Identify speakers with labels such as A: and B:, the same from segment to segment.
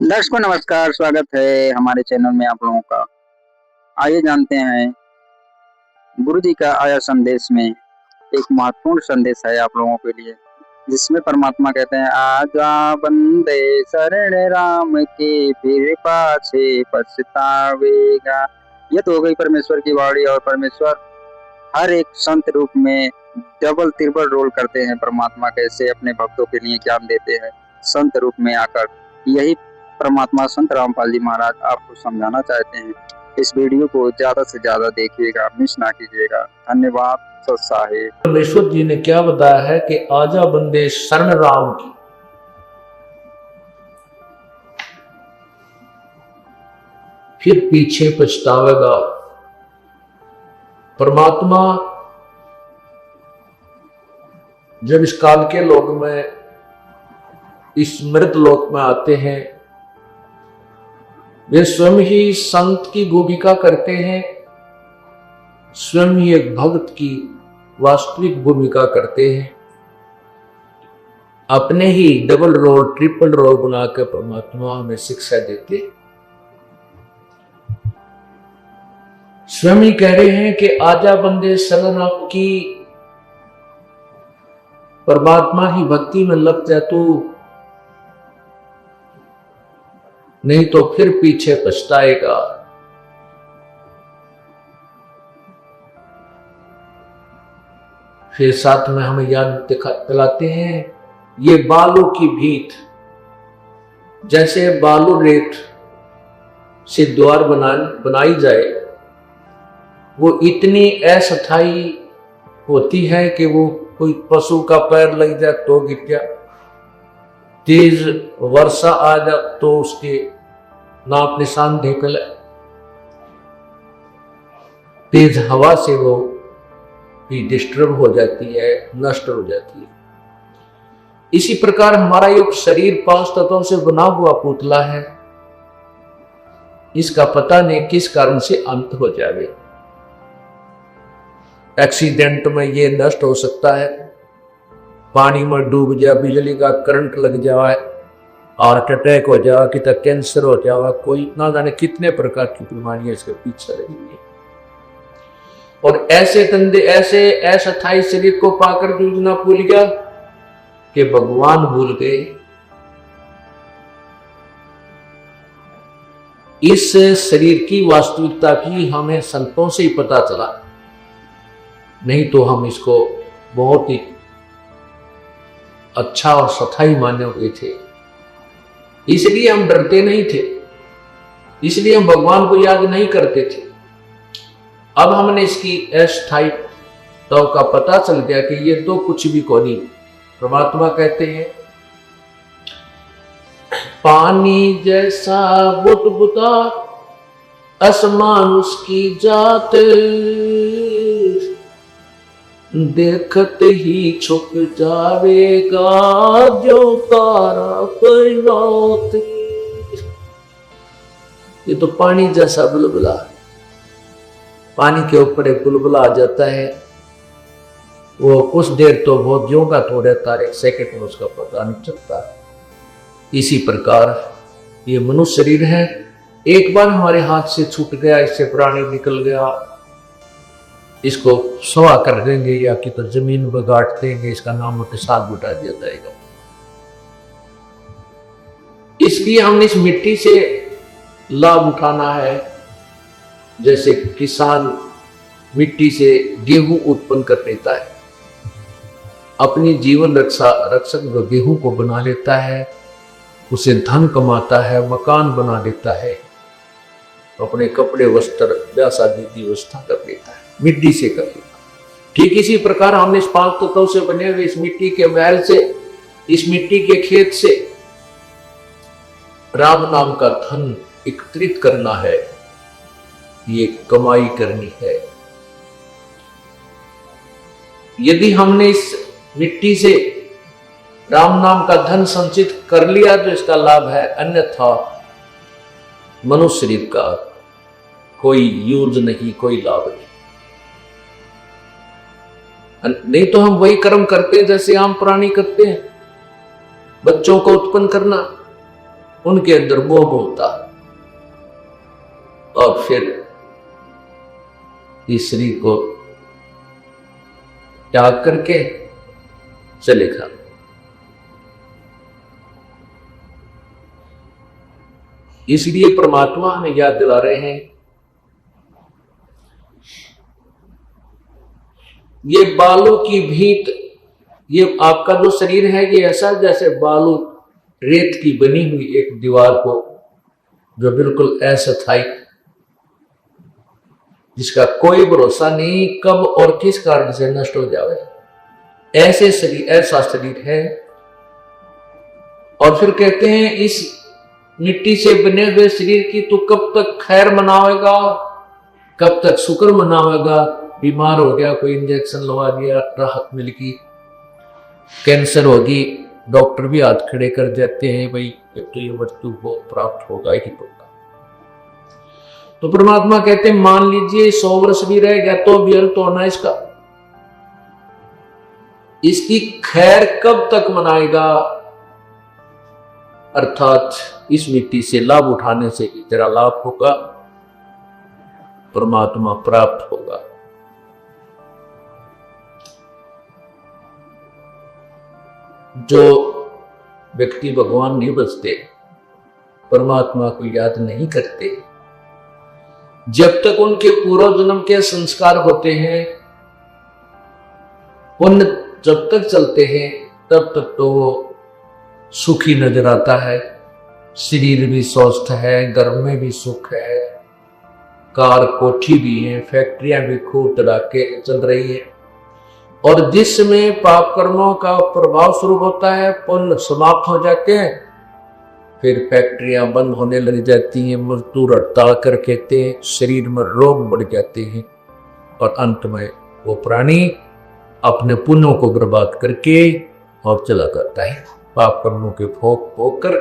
A: दर्शकों नमस्कार, स्वागत है हमारे चैनल में आप लोगों का। आइए जानते हैं गुरु जी का आया संदेश में एक महत्वपूर्ण संदेश है आप लोगों के लिए, जिसमें परमात्मा कहते हैं आजा बंदे शरण राम के फिर पाछे पछतावेगा। ये तो हो गई परमेश्वर की वाणी। और परमेश्वर हर एक संत रूप में डबल तिरबल रोल करते हैं। परमात्मा कैसे अपने भक्तों के लिए ज्ञान देते हैं संत रूप में आकर, यही परमात्मा संत रामपाल जी महाराज आपको समझाना चाहते हैं। इस वीडियो को ज्यादा से ज्यादा देखिएगा, मिस ना कीजिएगा। धन्यवाद। सत्साहिब।
B: परमेश्वर जी ने क्या बताया है कि आजा बंदे शरण राम की, फिर पीछे पछतावेगा। परमात्मा जब इस काल के लोक में, इस मृत लोक में आते हैं, वे स्वयं ही संत की भूमिका करते हैं, स्वयं ही एक भक्त की वास्तविक भूमिका करते हैं। अपने ही डबल रोल ट्रिपल रोल बनाकर परमात्मा हमें शिक्षा देते हैं। स्वयं ही कह रहे हैं कि आजा बंदे शरण की, परमात्मा की भक्ति में लग जा तू, नहीं तो फिर पीछे पछताएगा। फिर साथ में हमें याद दिलाते हैं ये बालू की भीत, जैसे बालू रेत से द्वार बनाई जाए, वो इतनी अस्थायी होती है कि वो कोई पशु का पैर लग जाए तो गिर जाए, तेज वर्षा आ जाए तो उसके नाप निशान देख ले, तेज हवा से वो भी डिस्टर्ब हो जाती है, नष्ट हो जाती है। इसी प्रकार हमारा ये शरीर 5 तत्वों से बना हुआ पुतला है, इसका पता नहीं किस कारण से अंत हो जाए। एक्सीडेंट में ये नष्ट हो सकता है, पानी में डूब जाए, बिजली का करंट लग जाए, हार्ट अटैक हो जाए, कितना कैंसर हो जाए, कोई ना जाने कितने प्रकार की बीमारियां इसके पीछे लगी हुई है। और ऐसे तंदे ऐसे अस्थायी शरीर को पाकर जूझना भूल गया कि भगवान भूल गए। इस शरीर की वास्तविकता की हमें संतों से ही पता चला, नहीं तो हम इसको बहुत ही अच्छा और सथाई माने हुए थे। इसलिए हम डरते नहीं थे, इसलिए हम भगवान को याद नहीं करते थे। अब हमने इसकी अस्थायित्व का पता चल गया कि ये तो कुछ भी को नहीं। परमात्मा कहते हैं पानी जैसा बुदबुदा असमान उसकी जात, देखत ही छुप जावेगा जो तारा पर्वत। ये तो पानी जैसा बुलबुला, पानी के ऊपर एक बुलबुला आ जाता है, वो कुछ देर तो बहुत ज्यों का तो रहता है, 1 सेकंड में उसका पता नहीं चलता। इसी प्रकार ये मनुष्य शरीर है, एक बार हमारे हाथ से छूट गया, इससे प्राणी निकल गया, इसको सवा कर देंगे या कि तो जमीन में गाड़ देंगे, इसका नाम के साथ बुटा दिया जाएगा। इसलिए हमने इस मिट्टी से लाभ उठाना है। जैसे किसान मिट्टी से गेहूं उत्पन्न कर लेता है, अपनी जीवन रक्षक गेहूं को बना लेता है, उसे धन कमाता है, मकान बना लेता है, अपने कपड़े वस्त्र ब्याह शादी की व्यवस्था कर लेता है, मिट्टी से कर लेता है। ठीक इसी प्रकार हमने इस 5 तत्वों से बने हुए इस मिट्टी के महल से, इस मिट्टी के खेत से राम नाम का धन एकत्रित करना है, ये कमाई करनी है। यदि हमने इस मिट्टी से राम नाम का धन संचित कर लिया तो इसका लाभ है, अन्यथा मनुष्य शरीर का कोई यूज नहीं, कोई लाभ नहीं। नहीं तो हम वही कर्म करते हैं जैसे आम प्राणी करते हैं, बच्चों को उत्पन्न करना, उनके अंदर मोह होता और फिर इस शरीर को त्याग करके चलेगा। इसलिए परमात्मा हमें याद दिला रहे हैं, ये बालों की भीत, ये आपका जो शरीर है ये ऐसा जैसे बालू रेत की बनी हुई एक दीवार को, जो बिल्कुल अस्थायी, जिसका कोई भरोसा नहीं कब और किस कारण से नष्ट हो जाए, ऐसे शरीर, ऐसा शरीर है। और फिर कहते हैं इस मिट्टी से बने हुए शरीर की तू कब तक खैर मनावेगा, कब तक शुक्र मनावेगा। बीमार हो गया, कोई इंजेक्शन लगा दिया, राहत मिल गई, कैंसर होगी, डॉक्टर भी हाथ खड़े कर देते हैं, भाई तो ये मृत्यु को प्राप्त होगा ही होगा। तो परमात्मा कहते हैं मान लीजिए 100 वर्ष भी रह गया तो भी अंत होना इसका, इसकी खैर कब तक मनाएगा, अर्थात इस मिट्टी से लाभ उठाने से तेरा लाभ होगा, परमात्मा प्राप्त होगा। जो व्यक्ति भगवान नहीं बचते, परमात्मा को याद नहीं करते, जब तक उनके पूर्व जन्म के संस्कार होते हैं, पुण्य जब तक चलते हैं, तब तक तो वो सुखी नजर आता है, शरीर भी स्वस्थ है, घर में भी सुख है, कार कोठी भी है, फैक्ट्रियां भी खूब तड़ाके चल रही है। और जिसमें पाप कर्मों का प्रभाव शुरू होता है, पुण्य समाप्त हो जाते हैं, फिर फैक्ट्रियां बंद होने लग जाती हैं, मजदूर हड़ताल कर कहते हैं, शरीर में रोग बढ़ जाते हैं और अंत में वो प्राणी अपने पुण्यों को बर्बाद करके और चला करता है, पाप कर्मों के भोग भोग कर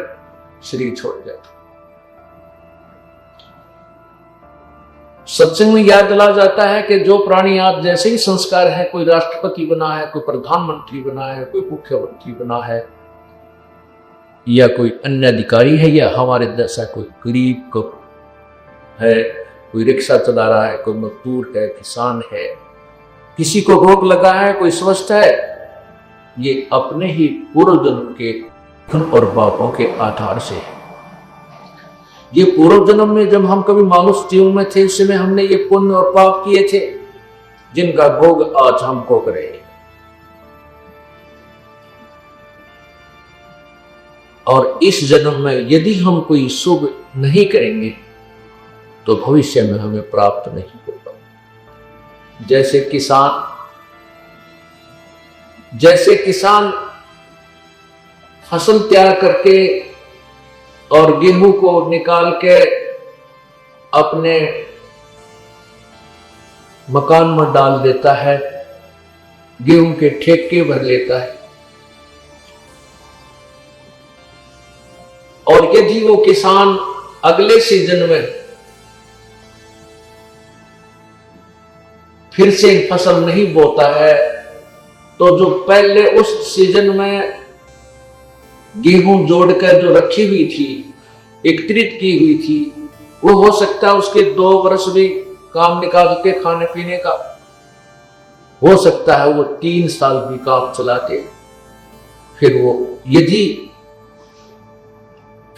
B: शरीर छोड़ जाता है। सत्संग में याद दिला जाता है कि जो प्राणी आप जैसे ही संस्कार है, कोई राष्ट्रपति बना है, कोई प्रधानमंत्री बना है, कोई मुख्यमंत्री बना है, या कोई अन्य अधिकारी है, या हमारे जैसा कोई गरीब को है, कोई रिक्शा चला रहा है, कोई मजदूर है, किसान है, किसी को रोग लगा है, कोई स्वस्थ है, ये अपने ही पूर्व जन्म के और पापों के आधार से है। ये पूर्व जन्म में जब हम कभी मानुष जीवन में थे, उस समय हमने ये पुण्य और पाप किए थे, जिनका भोग आज हम भोग रहे हैं। और इस जन्म में यदि हम कोई शुभ नहीं करेंगे तो भविष्य में हमें प्राप्त नहीं होगा। जैसे किसान फसल तैयार करके और गेहूं को निकाल के अपने मकान में डाल देता है, गेहूं के ठेके भर लेता है, और यदि वो किसान अगले सीजन में फिर से फसल नहीं बोता है, तो जो पहले उस सीजन में गेहूं जोड़कर जो रखी हुई थी, एकत्रित की हुई थी, वो हो सकता है उसके 2 वर्ष भी काम निकाल के खाने पीने का, हो सकता है वो 3 साल भी काम चलाते। फिर वो यदि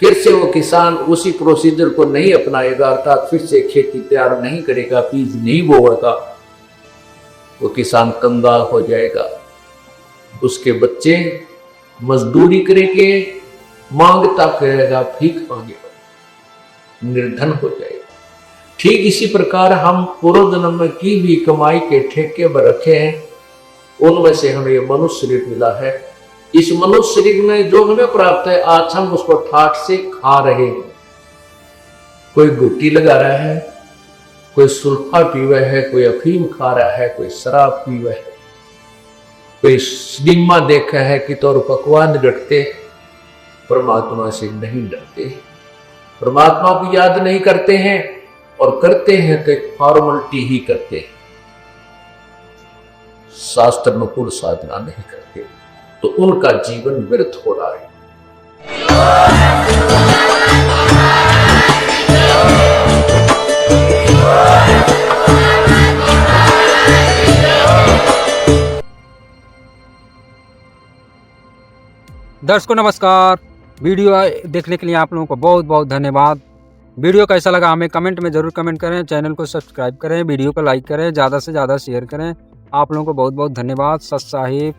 B: फिर से वो किसान उसी प्रोसीजर को नहीं अपनाएगा, अर्थात फिर से खेती तैयार नहीं करेगा, बीज नहीं बोएगा, वो किसान कंगाल हो जाएगा, उसके बच्चे मजदूरी करेंगे, मांगता करेगा, भीख मांगेगा, निर्धन हो जाएगा। ठीक इसी प्रकार हम पूर्व जन्म में की भी कमाई के ठेके पर रखे हैं, उनमें से हमें मनुष्य शरीर मिला है। इस मनुष्य शरीर में जो हमें प्राप्त है, आज हम उसको ठाठ से खा रहे हैं। कोई गुट्टी लगा रहा है, कोई सुल्फा पी रहा है, कोई अफीम खा रहा है, कोई शराब पी रहा है, कोई सिनेमा देखा है कि तो पकवान डरते, परमात्मा से नहीं डरते, परमात्मा को याद नहीं करते हैं, और करते हैं तो एक फॉर्मेलिटी ही करते हैं, शास्त्र अनुकूल साधना नहीं करते, तो उनका जीवन व्यर्थ हो रहा है।
C: दर्शकों नमस्कार, वीडियो देखने के लिए आप लोगों को बहुत बहुत धन्यवाद। वीडियो कैसा लगा हमें कमेंट में ज़रूर कमेंट करें, चैनल को सब्सक्राइब करें, वीडियो को लाइक करें, ज़्यादा से ज़्यादा शेयर करें। आप लोगों को बहुत बहुत धन्यवाद। सत साहिब।